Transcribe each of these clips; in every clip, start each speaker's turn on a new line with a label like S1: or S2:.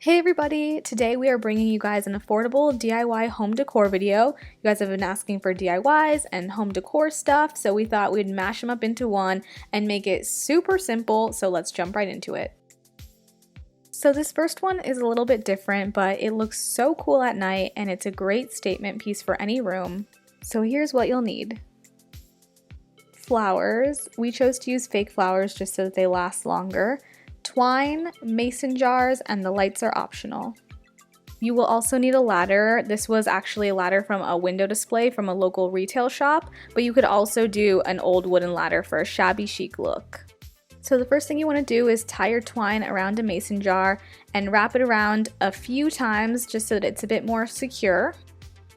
S1: Hey everybody! Today we are bringing you guys an affordable DIY home decor video. You guys have been asking for DIYs and home decor stuff, so we thought we'd mash them up into one and make it super simple, so let's jump right into it. So this first one is a little bit different, but it looks so cool at night and it's a great statement piece for any room. So here's what you'll need. Flowers. We chose to use fake flowers just so that they last longer. Twine, mason jars, and the lights are optional. You will also need a ladder. This was actually a ladder from a window display from a local retail shop, but you could also do an old wooden ladder for a shabby chic look. So the first thing you want to do is tie your twine around a mason jar and wrap it around a few times just so that it's a bit more secure.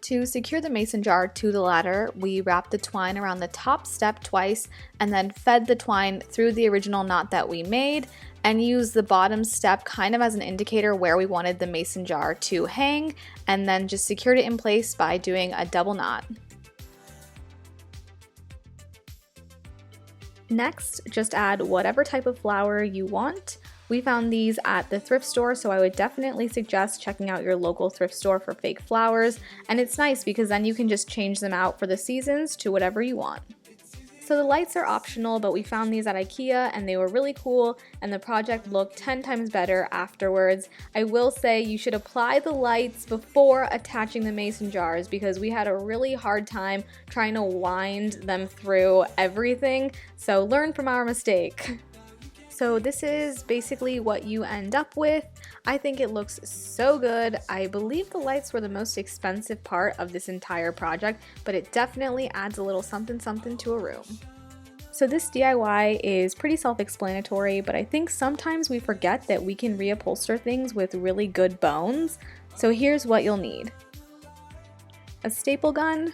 S1: To secure the mason jar to the ladder, we wrapped the twine around the top step twice and then fed the twine through the original knot that we made and used the bottom step kind of as an indicator where we wanted the mason jar to hang, and then just secured it in place by doing a double knot. Next, just add whatever type of flower you want. We found these at the thrift store, so I would definitely suggest checking out your local thrift store for fake flowers, and it's nice because then you can just change them out for the seasons to whatever you want. So the lights are optional, but we found these at IKEA and they were really cool and the project looked 10 times better afterwards. I will say you should apply the lights before attaching the mason jars because we had a really hard time trying to wind them through everything, so learn from our mistake. So this is basically what you end up with. I think it looks so good. I believe the lights were the most expensive part of this entire project, but it definitely adds a little something to a room. So this DIY is pretty self-explanatory, but I think sometimes we forget that we can reupholster things with really good bones. So here's what you'll need. A staple gun,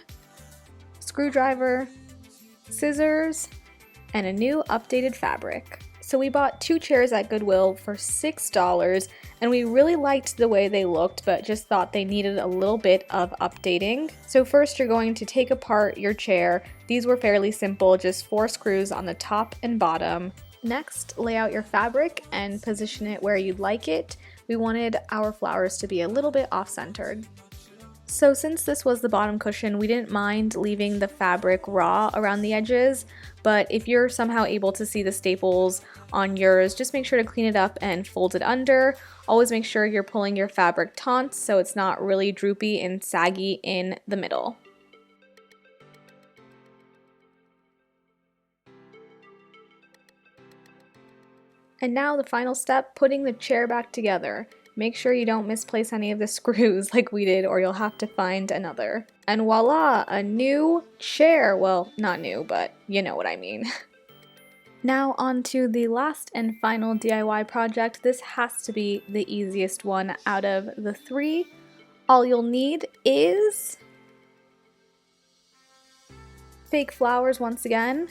S1: screwdriver, scissors, and a new updated fabric. So we bought 2 chairs at Goodwill for $6 and we really liked the way they looked but just thought they needed a little bit of updating. So first you're going to take apart your chair. These were fairly simple, just 4 screws on the top and bottom. Next, lay out your fabric and position it where you'd like it. We wanted our flowers to be a little bit off-centered. So since this was the bottom cushion, we didn't mind leaving the fabric raw around the edges, but if you're somehow able to see the staples on yours, just make sure to clean it up and fold it under. Always make sure you're pulling your fabric taut so it's not really droopy and saggy in the middle. And now the final step, putting the chair back together. Make sure you don't misplace any of the screws like we did or you'll have to find another. And voila, a new chair. Well, not new, but you know what I mean. Now on to the last and final DIY project. This has to be the easiest one out of the 3. All you'll need is fake flowers once again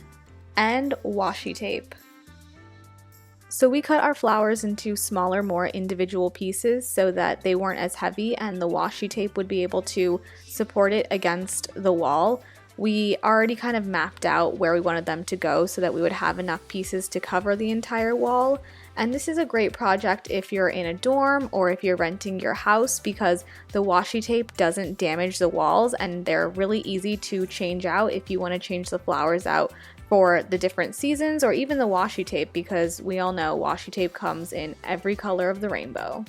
S1: and washi tape. So we cut our flowers into smaller, more individual pieces so that they weren't as heavy and the washi tape would be able to support it against the wall. We already kind of mapped out where we wanted them to go so that we would have enough pieces to cover the entire wall. And this is a great project if you're in a dorm or if you're renting your house because the washi tape doesn't damage the walls and they're really easy to change out if you want to change the flowers out for the different seasons, or even the washi tape because we all know washi tape comes in every color of the rainbow.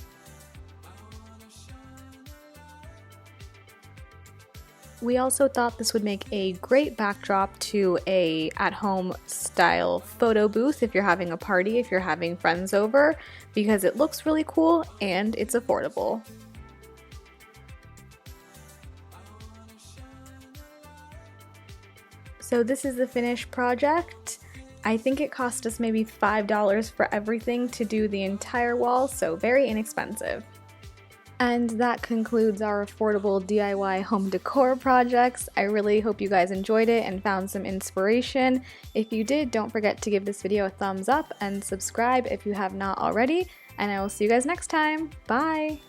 S1: We also thought this would make a great backdrop to a at-home style photo booth if you're having a party, if you're having friends over, because it looks really cool and it's affordable. So this is the finished project. I think it cost us maybe $5 for everything to do the entire wall, so very inexpensive. And that concludes our affordable DIY home decor projects. I really hope you guys enjoyed it and found some inspiration. If you did, don't forget to give this video a thumbs up and subscribe if you have not already, and I will see you guys next time. Bye!